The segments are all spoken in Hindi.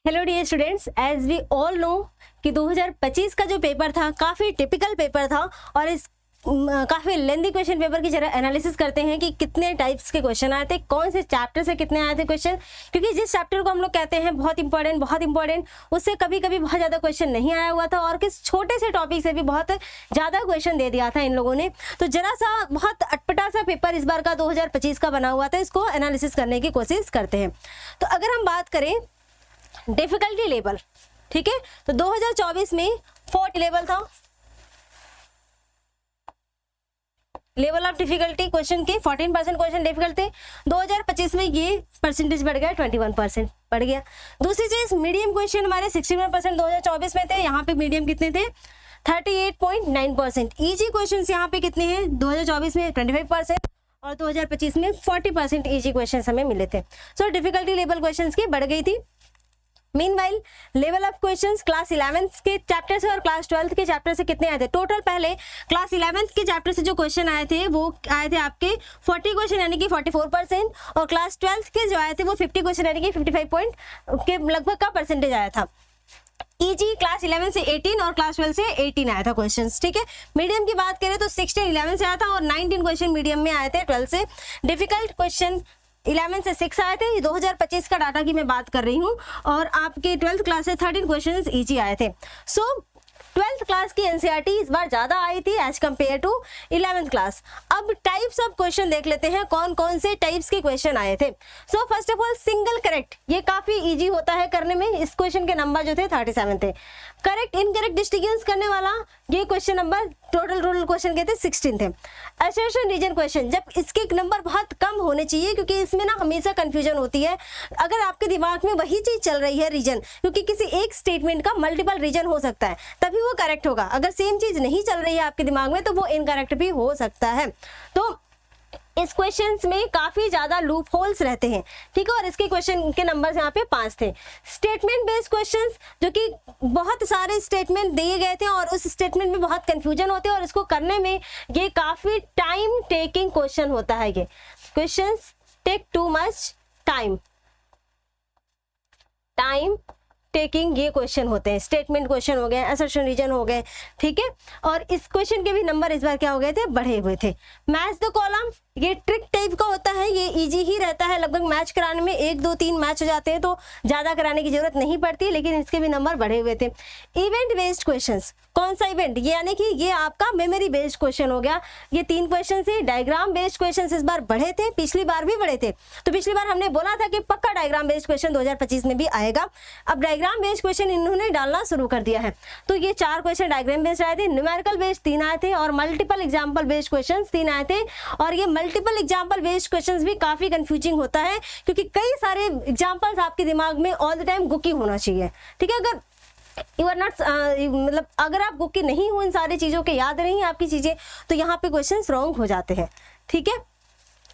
Hello dear students, as we all know कि 2025 का जो पेपर था काफ़ी टिपिकल पेपर था और इस काफ़ी लेंदी क्वेश्चन पेपर की जरा एनालिसिस करते हैं कि कितने टाइप्स के क्वेश्चन आए थे, कौन से चैप्टर से कितने आए थे क्वेश्चन। क्योंकि जिस चैप्टर को हम लोग कहते हैं बहुत इंपॉर्टेंट उससे कभी कभी बहुत ज़्यादा क्वेश्चन नहीं आया हुआ था और किस छोटे से टॉपिक से भी बहुत ज़्यादा क्वेश्चन दे दिया था इन लोगों ने। तो जरा सा बहुत अटपटा सा पेपर इस बार का 2025 का बना हुआ था, इसको एनालिसिस करने की कोशिश करते हैं। तो अगर हम बात करें डिफिकल्टी लेवल, ठीक है, तो 2024 में 40 लेवल था, लेवल ऑफ डिफिकल्टी क्वेश्चन के 14% क्वेश्चन डिफिकल्ट थे। 2025 में ये परसेंटेज बढ़ गया, 21% बढ़ गया। दूसरी चीज मीडियम क्वेश्चन हमारे 61% 2024 में थे, यहाँ पे मीडियम कितने थे 38.9%। इजी क्वेश्चन यहाँ पे कितने हैं 2024 में 25% और 2025 में 40% इजी क्वेश्चन हमें मिले थे। सो डिफिकल्टी लेवल क्वेश्चन की बढ़ गई थी। Meanwhile level of questions class 11th के चैप्टर से और क्लास 12th के चैप्टर से कितने आए थे टोटल। पहले क्लास 11th के चैप्टर से जो क्वेश्चन आए थे वो आए थे आपके 40 क्वेश्चन यानी कि 44%, और क्लास 12th के जो आए थे वो 50 क्वेश्चन यानी कि 55 पॉइंट के लगभग का परसेंटेज आया था। ईजी क्लास 11 से 18 और क्लास 12 से 18 आया था क्वेश्चंस, ठीक है। मीडियम की बात करें तो 16 11 से आया था और 19 क्वेश्चन मीडियम में आए थे 12 से। डिफिकल्ट क्वेश्चन 11 से 6 आए थे, 2025 का डाटा की मैं बात कर रही हूँ, और आपके 12th क्लास से 13 क्वेश्चंस इजी आए थे। सो 12th क्लास की एनसीईआरटी इस बार ज्यादा आई थी as compare to 11th class. अब टाइप्स ऑफ क्वेश्चन देख लेते हैं, कौन कौन से टाइप्स के क्वेश्चन आए थे। So first of all single correct, ये काफी इजी होता है करने में। इस क्वेश्चन के नंबर जो थे 37 थे। करेक्ट इनकरेक्ट डिस्टिंक्शन करने वाला ये question number total rural question के थे 16 थे। असर्शन रीजन क्वेश्चन, जब इसके नंबर बहुत कम होने चाहिए क्योंकि इसमें ना हमेशा कंफ्यूजन होती है। अगर आपके दिमाग में वही चीज चल रही है रीजन, क्योंकि किसी एक स्टेटमेंट का मल्टीपल रीजन हो सकता है तभी वो करेक्ट होगा। अगर सेम चीज नहीं चल रही है आपके दिमाग में तो वो इनकरेक्ट भी हो सकता है। तो इस क्वेश्चंस में काफी ज्यादा लूप होल्स रहते हैं, ठीक है। और इसके क्वेश्चन के नंबर यहाँ पे 5 थे। स्टेटमेंट बेस्ड क्वेश्चंस, जो कि बहुत सारे स्टेटमेंट दिए गए थे और उस स्टेटमेंट में बहुत कंफ्यूजन होते हैं और इसको करने में ये काफी टाइम टेकिंग क्वेश्चन होता है। ये questions take too much time taking ये क्वेश्चन होते हैं। स्टेटमेंट क्वेश्चन हो गए, असर्शन रीजन हो गए, ठीक है। और इस क्वेश्चन के भी नंबर इस बार क्या हो गए थे, बढ़े हुए थे। मैच द कॉलम, ये ट्रिक टाइप का होता है, ये इजी ही रहता है। लगभग मैच कराने में 1 2 3 मैच हो जाते हैं तो ज्यादा कराने की जरूरत नहीं पड़ती, लेकिन इसके भी नंबर बढ़े हुए थे। इवेंट बेस्ड क्वेश्चंस, कौन सा इवेंट, ये यानी कि ये आपका मेमोरी बेस्ड क्वेश्चन हो गया। ये 3 क्वेश्चन थे। डायग्राम बेस्ड क्वेश्चन इस बार बढ़े थे, पिछली बार भी बढ़े थे। तो पिछली बार हमने बोला था कि पक्का डायग्राम बेस्ड क्वेश्चन 2025 में भी आएगा। अब डायग्राम बेस्ड क्वेश्चन इन्होंने डालना शुरू कर दिया है। तो ये 4 क्वेश्चन डायग्राम बेस्ड आए थे, न्यूमेरिकल बेस्ड 3 आए थे और मल्टीपल एग्जाम्पल बेस्ड क्वेश्चन 3 आए थे। और ये मल्टीपल एग्जाम्पल बेस्ड क्वेश्चंस भी काफी कंफ्यूजिंग होता है क्योंकि कई सारे एग्जाम्पल्स आपके दिमाग में ऑल द टाइम गुकी होना चाहिए, ठीक है। अगर यू आर नॉट मतलब अगर आप गुकी नहीं हो, इन सारी चीजों के याद नहीं है आपकी चीजें, तो यहाँ पे क्वेश्चंस रॉन्ग हो जाते हैं, ठीक है।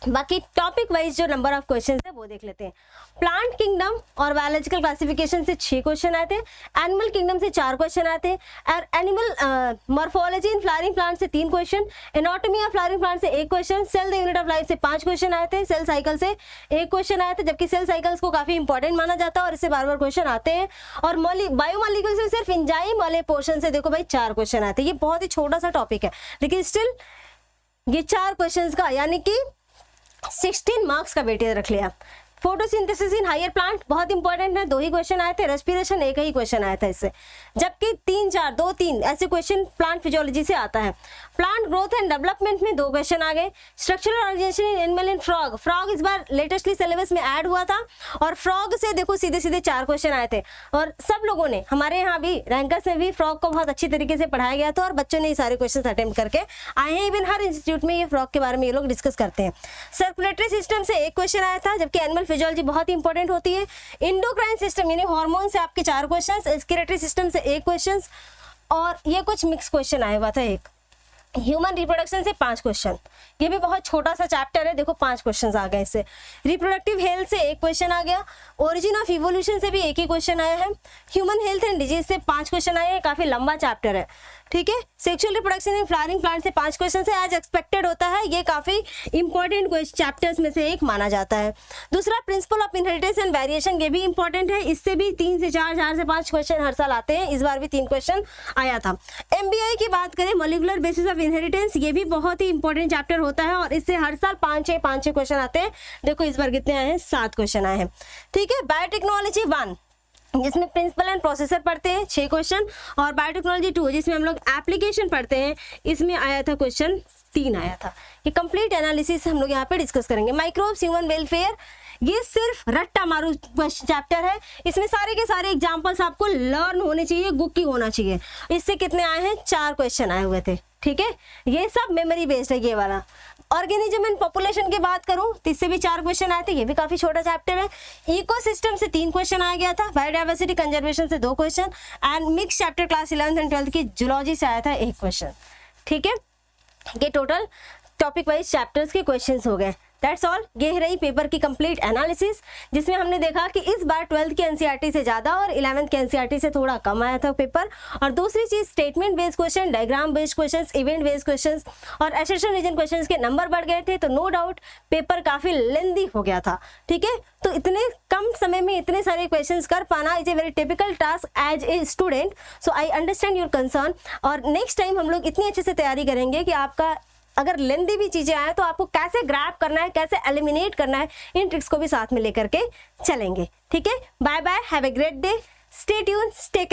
बाकी टॉपिक वाइज जो नंबर ऑफ क्वेश्चंस है वो देख लेते हैं। प्लांट किंगडम और बायोलॉजिकल क्लासिफिकेशन से 6 क्वेश्चन आए थे। एनिमल किंगडम से 4 क्वेश्चन आए थे। और animal morphology in flowering plant से 3 question. Anatomy of flowering plant से 1 question. Cell the unit of life से 5 क्वेश्चन आए थे। सेल साइकिल से 1 क्वेश्चन आए थे, जबकि सेल साइकिल्स को काफी इंपॉर्टेंट माना जाता है और इससे बार बार क्वेश्चन आते हैं। और बायोमॉलिक्यूल से सिर्फ एंजाइम वाले पोर्शन से देखो भाई 4 क्वेश्चन आए थे। ये बहुत ही छोटा सा टॉपिक है, लेकिन स्टिल ये 4 क्वेश्चन का यानी कि 16 मार्क्स का वेटेज रख लिया। फोटोसिंथेसिस इन हायर प्लांट बहुत इंपॉर्टेंट है, 2 ही क्वेश्चन आए थे। रेस्पिरेशन 1 ही क्वेश्चन आया था इससे, जबकि 3 4 2 3 ऐसे क्वेश्चन प्लांट फिजियोलॉजी से आता है। प्लांट ग्रोथ एंड डेवलपमेंट में 2 क्वेश्चन आ गए। Structural organisation in animal and frog, frog इस बार लेटेस्टली सिलेबस में ऐड हुआ था और फ्रॉग से देखो सीधे सीधे 4 क्वेश्चन आए थे। और सब लोगों ने, हमारे यहाँ भी रैंकर्स में भी फ्रॉग को बहुत अच्छी तरीके से पढ़ाया गया था और बच्चों ने ये सारे क्वेश्चन अटेम्प्ट करके आए हैं। इवन हर इंस्टीट्यूट में ये फ्रॉग के बारे में ये लोग डिस्कस करते हैं। सर्कुलेटरी सिस्टम से 1 क्वेश्चन आया था, जबकि एनिमल फिजियोलॉजी बहुत इंपॉर्टेंट होती है। इंडोक्राइन सिस्टम यानी हार्मोन से आपके 4 क्वेश्चंस। रेस्पिरेटरी सिस्टम से 1 क्वेश्चन और ये कुछ मिक्स क्वेश्चन आया हुआ था। एक ह्यूमन रिप्रोडक्शन से 5 क्वेश्चन, ये भी बहुत छोटा सा चैप्टर है, देखो 5 क्वेश्चन आ गए इससे। रिप्रोडक्टिव हेल्थ से 1 क्वेश्चन आ गया। ओरिजिन ऑफ इवोल्यूशन से भी 1 ही क्वेश्चन आया है। ह्यूमन हेल्थ एंड डिजीज से 5 क्वेश्चन आए हैं, काफी लंबा चैप्टर है। ठीक है। Sexual reproduction in flowering plant से 5 क्वेश्चन है, एज एक्सपेक्टेड होता है, ये काफी इंपॉर्टेंट चैप्टर्स में से एक माना जाता है। दूसरा principle of inheritance and variation, ये भी इंपॉर्टेंट है, इससे भी 3 से 4, 4 से 5 क्वेश्चन हर साल आते हैं, इस बार भी 3 क्वेश्चन आया था। MBI की बात करें, मॉलिक्यूलर बेसिस ऑफ इनहेरिटेंस, ये भी बहुत ही इंपॉर्टेंट चैप्टर होता है और इससे हर साल 5-6 क्वेश्चन आते हैं। देखो इस बार कितने आए हैं, 7 क्वेश्चन आए हैं, ठीक है। बायोटेक्नोलॉजी 1 जिसमें प्रिंसिपल एंड प्रोसेसर पढ़ते हैं 6 क्वेश्चन, और बायोटेक्नोलॉजी 2 जिसमें हम लोग एप्लीकेशन पढ़ते हैं, इसमें आया था क्वेश्चन 3 आया था। ये कंप्लीट एनालिसिस हम लोग यहाँ पे डिस्कस करेंगे। माइक्रोब्स ह्यूमन वेलफेयर, ये सिर्फ रट्टा मारू चैप्टर है, इसमें सारे के सारे एग्जांपल्स आपको लर्न होने चाहिए, गुक्की होना चाहिए। इससे कितने आए हैं, 4 क्वेश्चन आए हुए थे, ठीक है। ये सब मेमोरी बेस्ड है ये वाला। ऑर्गेनिज्म एंड पॉपुलेशन की बात करूं तो इससे भी 4 क्वेश्चन आए थे, ये भी काफी छोटा चैप्टर है। इकोसिस्टम से 3 क्वेश्चन आ गया था, बायोडाइवर्सिटी कंजर्वेशन से 2 question, and mix chapter class 11th and 12th की जूलॉजी से आया था 1 क्वेश्चन, ठीक है। ये टोटल टॉपिक वाइज चैप्टर्स के क्वेश्चंस हो गए। That's all. ये रही पेपर की कंप्लीट एनालिसिस, जिसमें हमने देखा कि इस बार 12th के एनसीईआरटी से ज़्यादा और 11th के एनसीईआरटी से थोड़ा कम आया था पेपर। और दूसरी चीज़, statement based question, diagram based questions, event based questions और एसेशन रीजन क्वेश्चंस के नंबर बढ़ गए थे, तो नो डाउट पेपर काफ़ी लेंदी हो गया था, ठीक है। तो इतने कम समय में इतने सारे क्वेश्चंस कर पाना is a very typical task as a student, so I understand your concern. और नेक्स्ट टाइम हम लोग इतनी अच्छे से तैयारी करेंगे कि आपका अगर लेंदी भी चीजें आए तो आपको कैसे ग्रैब करना है, कैसे एलिमिनेट करना है, इन ट्रिक्स को भी साथ में लेकर के चलेंगे, ठीक है। Bye bye, have a great day, stay tune, stay